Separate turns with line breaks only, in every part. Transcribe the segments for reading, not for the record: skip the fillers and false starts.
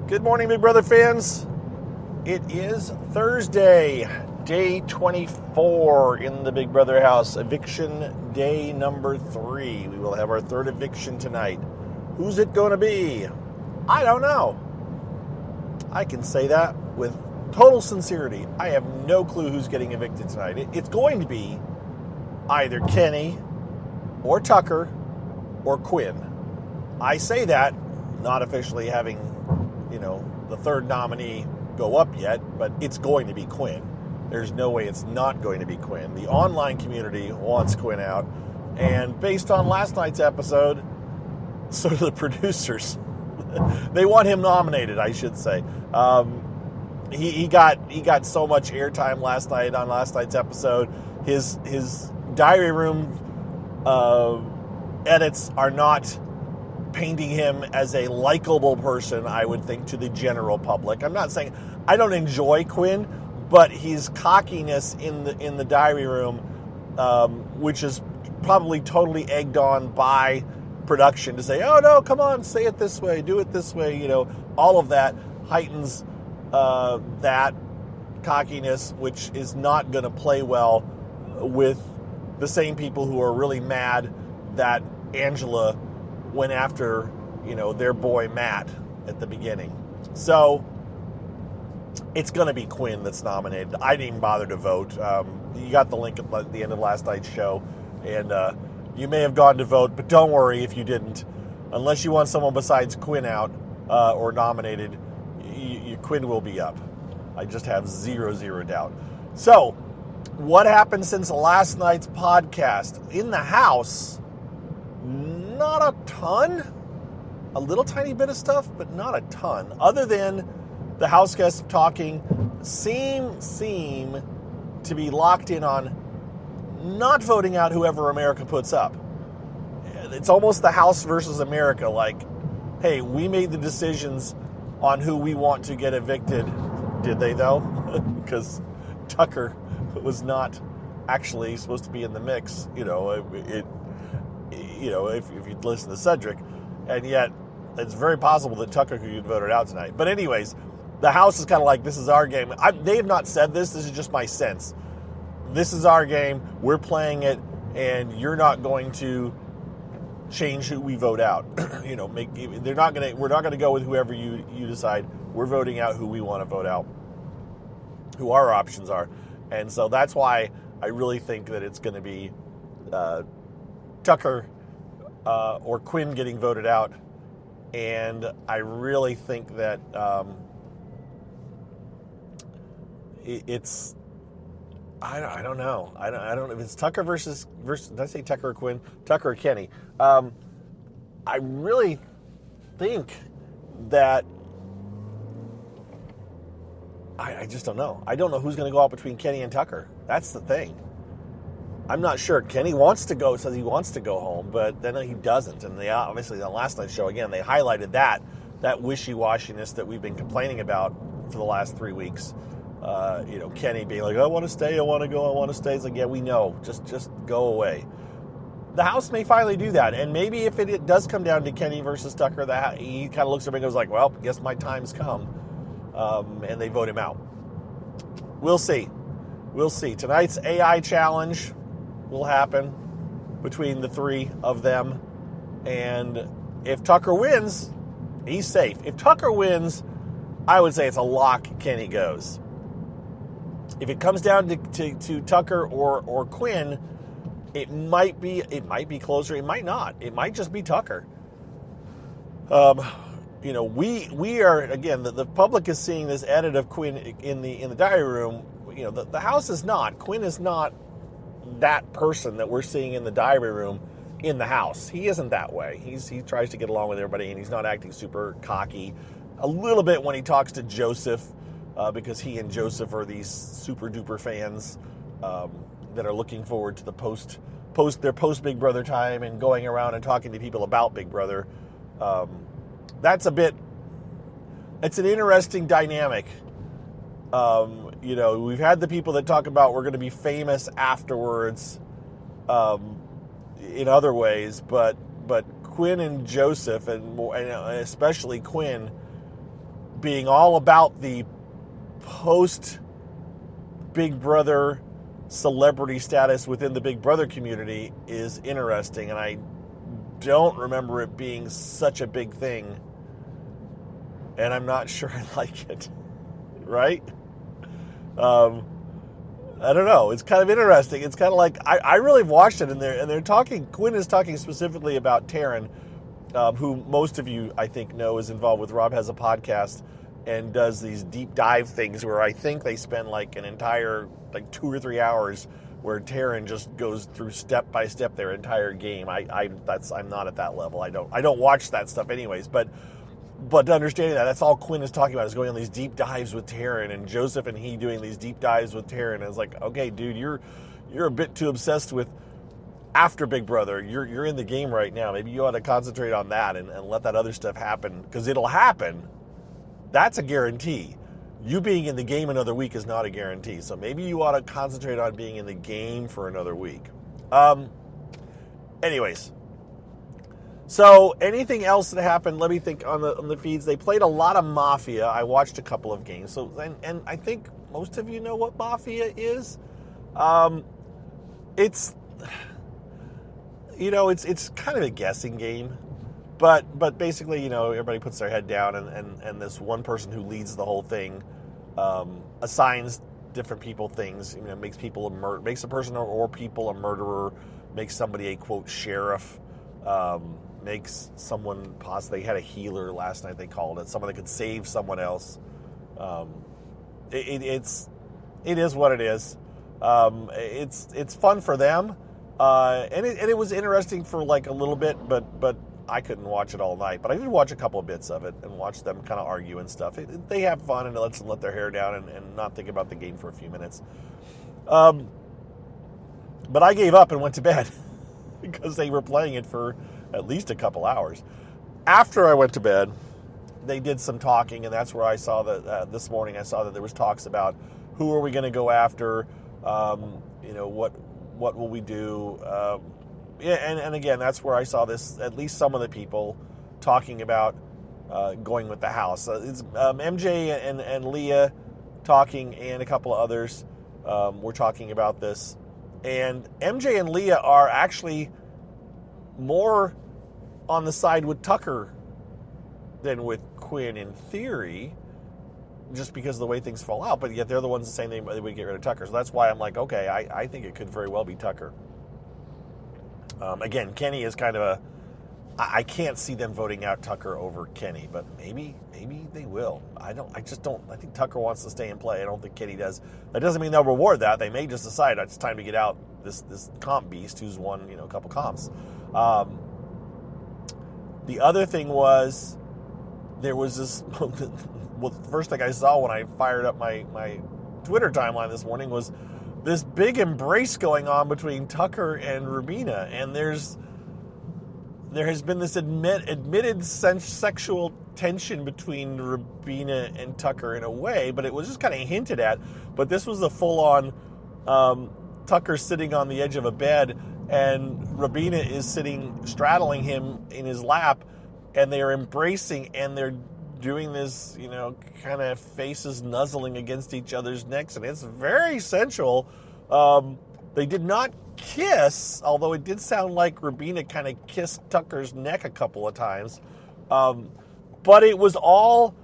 Good morning, Big Brother fans. It is Thursday, day 24 in the Big Brother house. Eviction day number 3. We will have our third eviction tonight. Who's it going to be? I don't know. I can say that with total sincerity. I have no clue who's getting evicted tonight. It's going to be either Kenny or Tucker or Quinn. I say that not officially having the third nominee go up yet, but it's going to be Quinn. There's no way it's not going to be Quinn. The online community wants Quinn out, and based on last night's episode, so do the producers. They want him nominated, I should say. He got so much airtime last night on last night's episode. His diary room edits are not painting him as a likable person, I would think, to the general public. I'm not saying I don't enjoy Quinn, but his cockiness in the diary room, which is probably totally egged on by production to say, oh no, come on, say it this way, do it this way, all of that heightens that cockiness, which is not going to play well with the same people who are really mad that Angela went after, their boy Matt at the beginning. So it's going to be Quinn that's nominated. I didn't even bother to vote. You got the link at the end of last night's show, and you may have gone to vote, but don't worry if you didn't. Unless you want someone besides Quinn out or nominated, Quinn will be up. I just have zero doubt. So, what happened since last night's podcast? In the house, not a ton. A little tiny bit of stuff, but not a ton. Other than the house guests talking seem to be locked in on not voting out whoever America puts up. It's almost the House versus America, like, hey, we made the decisions on who we want to get evicted. Did they, though? Because Tucker was not actually supposed to be in the mix. If you'd listen to Cedric, and yet it's very possible that Tucker could get voted out tonight. But anyways, the House is kind of like, this is our game. They have not said this. This is just my sense. This is our game. We're playing it, and you're not going to change who we vote out. We're not going to go with whoever you decide. We're voting out who we want to vote out, who our options are. And so that's why I really think that it's going to be Tucker or Quinn getting voted out. And I really think that it's I don't know. I don't know if it's Tucker versus did I say Tucker or Quinn? Tucker or Kenny. I really think that I just don't know. I don't know who's going to go out between Kenny and Tucker. That's the thing. I'm not sure. Kenny says he wants to go home, but then he doesn't. And they obviously on last night's show, again, they highlighted that wishy-washiness that we've been complaining about for the last 3 weeks. Kenny being like, I want to stay, I want to go, I want to stay. It's like, yeah, we know. Just go away. The House may finally do that. And maybe if it does come down to Kenny versus Tucker, he kind of looks at me and goes like, well, I guess my time's come. And they vote him out. We'll see. Tonight's AI challenge will happen between the three of them. And if Tucker wins, he's safe. If Tucker wins, I would say it's a lock Kenny goes. If it comes down to Tucker or Quinn, it might be closer. It might not. It might just be Tucker. We are, again, the public is seeing this edit of Quinn in the diary room. The House is not. Quinn is not that person that we're seeing in the diary room in the House. He isn't that way. He tries to get along with everybody, and he's not acting super cocky. A little bit when he talks to Joseph, because he and Joseph are these super duper fans that are looking forward to the post Big Brother time and going around and talking to people about Big Brother. It's an interesting dynamic. We've had the people that talk about we're going to be famous afterwards in other ways, but Quinn and Joseph, and especially Quinn, being all about the post Big Brother celebrity status within the Big Brother community is interesting, and I don't remember it being such a big thing, and I'm not sure I like it, right? I don't know. It's kind of interesting. It's kind of like, I really watched it, and they're talking, Quinn is talking specifically about Taryn, who most of you, I think, know is involved with Rob Has a Podcast and does these deep dive things where I think they spend like an entire, like 2 or 3 hours where Taryn just goes through step by step their entire game. I'm not at that level. I don't watch that stuff anyways, but understanding that's all Quinn is talking about, is going on these deep dives with Taryn, and Joseph and he doing these deep dives with Taryn. And it's like, okay, dude, you're a bit too obsessed with after Big Brother. You're in the game right now. Maybe you ought to concentrate on that and let that other stuff happen, because it'll happen. That's a guarantee. You being in the game another week is not a guarantee. So maybe you ought to concentrate on being in the game for another week. Anyways. So anything else that happened, let me think, on the feeds. They played a lot of Mafia. I watched a couple of games. So and I think most of you know what Mafia is. It's it's kind of a guessing game. But basically, everybody puts their head down, and this one person who leads the whole thing assigns different people things. Makes a person or people a murderer, makes somebody a quote sheriff, makes someone possibly had a healer last night. They called it someone that could save someone else. It is what it is. It's fun for them, and it was interesting for like a little bit, but I couldn't watch it all night, but I did watch a couple of bits of it and watch them kind of argue and stuff. They have fun, and it lets them let their hair down and not think about the game for a few minutes. But I gave up and went to bed because they were playing it for at least a couple hours. After I went to bed, they did some talking, and that's where I saw that this morning I saw that there was talks about who are we going to go after, what will we do, and again, that's where I saw this, at least some of the people talking about going with the house. It's MJ and Leah talking, and a couple of others were talking about this. And MJ and Leah are actually more on the side with Tucker than with Quinn in theory, just because of the way things fall out. But yet they're the ones saying they would get rid of Tucker. So that's why I'm like, okay, I think it could very well be Tucker. Again, Kenny is kind of I can't see them voting out Tucker over Kenny, but maybe they will. I think Tucker wants to stay and play. I don't think Kenny does. That doesn't mean they'll reward that. They may just decide it's time to get out this comp beast who's won, a couple comps. The other thing was, there was this, well, the first thing I saw when I fired up my Twitter timeline this morning was this big embrace going on between Tucker and Rubina, and there has been this admitted sexual tension between Rubina and Tucker in a way, but it was just kind of hinted at. But this was a full-on Tucker sitting on the edge of a bed, and Rubina is straddling him in his lap, and they are embracing, and they're doing this, kind of faces nuzzling against each other's necks, and it's very sensual. They did not kiss, although it did sound like Rubina kind of kissed Tucker's neck a couple of times. But it was all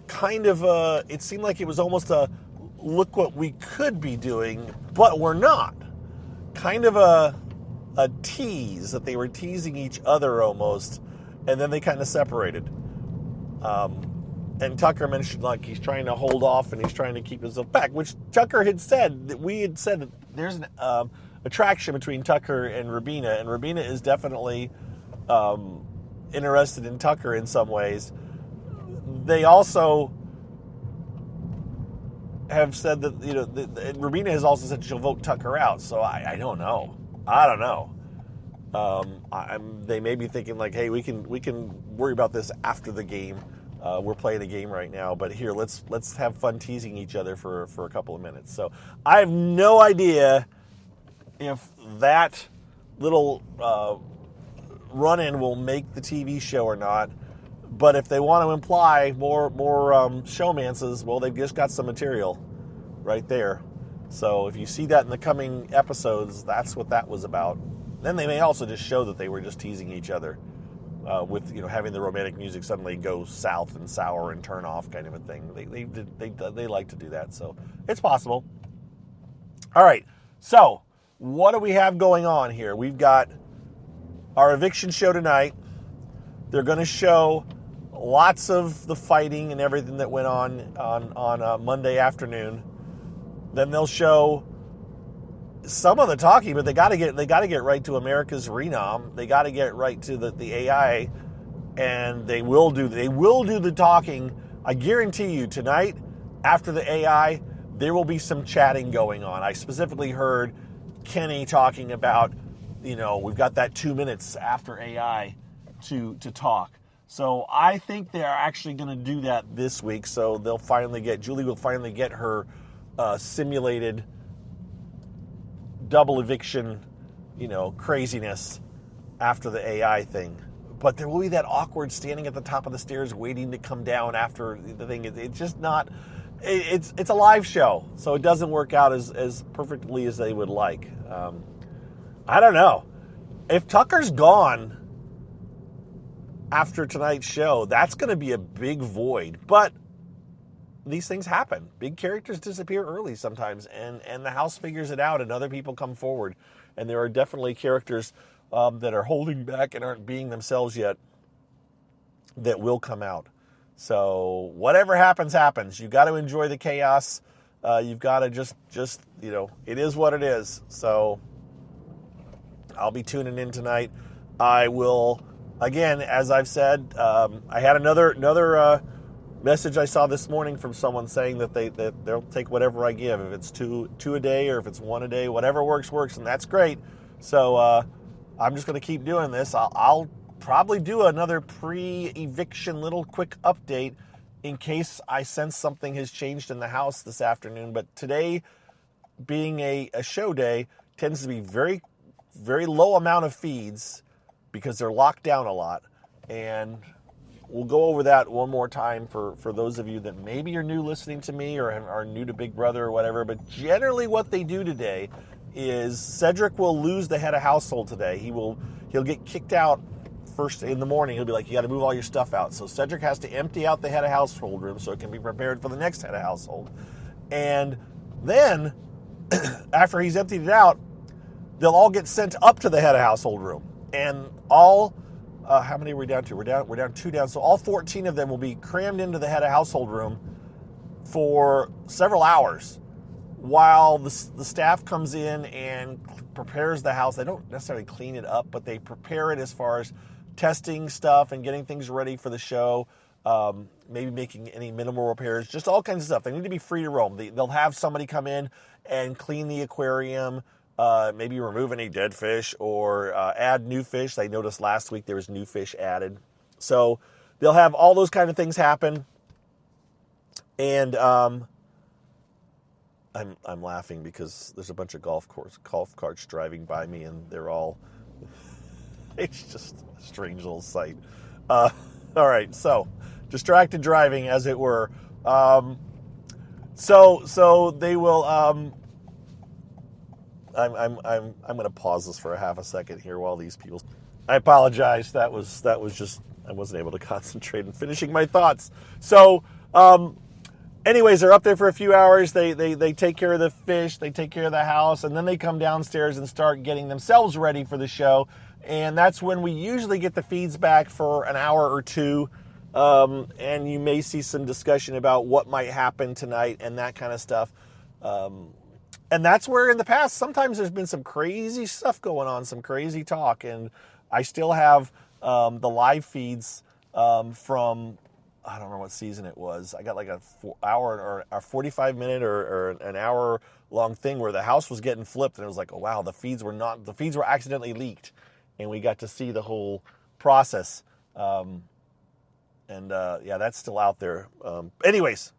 kind of it seemed like it was almost a look what we could be doing, but we're not. Kind of a tease, that they were teasing each other almost, and then they kind of separated. And Tucker mentioned like he's trying to hold off and he's trying to keep himself back, which Tucker had said, that we had said that there's an attraction between Tucker and Rubina is definitely interested in Tucker in some ways. They also have said that, Rubina has also said she'll vote Tucker out, so I don't know. I don't know. They may be thinking like, hey, we can worry about this after the game. We're playing a game right now, but here, let's have fun teasing each other for a couple of minutes. So I have no idea if that little run-in will make the TV show or not. But if they want to imply more showmances, well, they've just got some material right there. So if you see that in the coming episodes, that's what that was about. Then they may also just show that they were just teasing each other with having the romantic music suddenly go south and sour and turn off kind of a thing. They like to do that, so it's possible. All right, so what do we have going on here? We've got our eviction show tonight. They're going to show lots of the fighting and everything that went on Monday afternoon. Then they'll show some of the talking, but they got to get right to America's renom. They got to get right to the AI, and they will do the talking. I guarantee you tonight, after the AI, there will be some chatting going on. I specifically heard Kenny talking about, we've got that 2 minutes after AI to talk. So I think they're actually going to do that this week. So Julie will finally get her simulated double eviction, craziness after the AI thing. But there will be that awkward standing at the top of the stairs waiting to come down after the thing. It's just not, it's a live show, so it doesn't work out as perfectly as they would like. I don't know. If Tucker's gone after tonight's show, that's going to be a big void. But these things happen. Big characters disappear early sometimes, and the house figures it out, and other people come forward. And there are definitely characters that are holding back and aren't being themselves yet that will come out. So whatever happens, happens. You've got to enjoy the chaos. You've got to just it is what it is. So I'll be tuning in tonight. I will, again, as I've said, I had another message I saw this morning from someone saying that they'll take whatever I give. If it's two a day or if it's one a day, whatever works, and that's great. So I'm just going to keep doing this. I'll probably do another pre-eviction little quick update in case I sense something has changed in the house this afternoon. But today, being a show day, tends to be very, very low amount of feeds because they're locked down a lot. And we'll go over that one more time for those of you that maybe are new listening to me or are new to Big Brother or whatever. But generally what they do today is Cedric will lose the head of household today. He'll get kicked out first in the morning. He'll be like, you got to move all your stuff out. So Cedric has to empty out the head of household room so it can be prepared for the next head of household. And then after he's emptied it out, they'll all get sent up to the head of household room. And all how many are we down to? We're down 2 down. So all 14 of them will be crammed into the head of household room for several hours while the staff comes in and prepares the house. They don't necessarily clean it up, but they prepare it as far as testing stuff and getting things ready for the show, maybe making any minimal repairs, just all kinds of stuff. They need to be free to roam. They'll have somebody come in and clean the aquarium, maybe remove any dead fish or add new fish. I noticed last week there was new fish added. So they'll have all those kind of things happen. And I'm laughing because there's a bunch of golf carts driving by me, and they're all, it's just a strange little sight. All right, so distracted driving, as it were. So they will. I'm going to pause this for a half a second here while these people. I apologize. That was just, I wasn't able to concentrate on finishing my thoughts. So. Anyways, they're up there for a few hours. They take care of the fish, they take care of the house, and then they come downstairs and start getting themselves ready for the show. And that's when we usually get the feeds back for an hour or two. And you may see some discussion about what might happen tonight and that kind of stuff. And that's where in the past, sometimes there's been some crazy stuff going on, some crazy talk. And I still have the live feeds from, I don't remember what season it was. I got like a 4-hour or a 45-minute or an hour-long thing where the house was getting flipped, and it was like, oh wow, the feeds were accidentally leaked, and we got to see the whole process. Yeah, that's still out there. Anyways,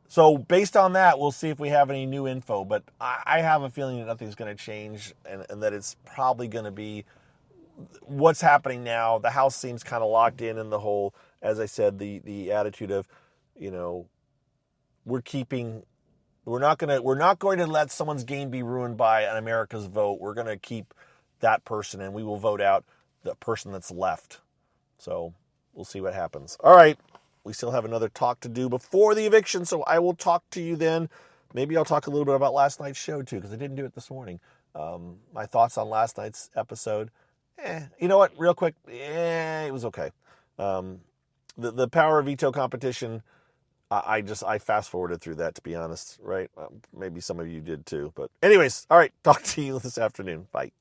so based on that, we'll see if we have any new info. But I have a feeling that nothing's going to change, and that it's probably going to be what's happening now, the House seems kind of locked in the whole, as I said, the attitude of, we're not going to let someone's game be ruined by an America's vote. We're going to keep that person, and we will vote out the person that's left. So we'll see what happens. All right. We still have another talk to do before the eviction, so I will talk to you then. Maybe I'll talk a little bit about last night's show, too, because I didn't do it this morning. My thoughts on last night's episode. You know what? Real quick. It was okay. The power veto competition, I fast-forwarded through that, to be honest, right? Maybe some of you did, too. But anyways, all right. Talk to you this afternoon. Bye.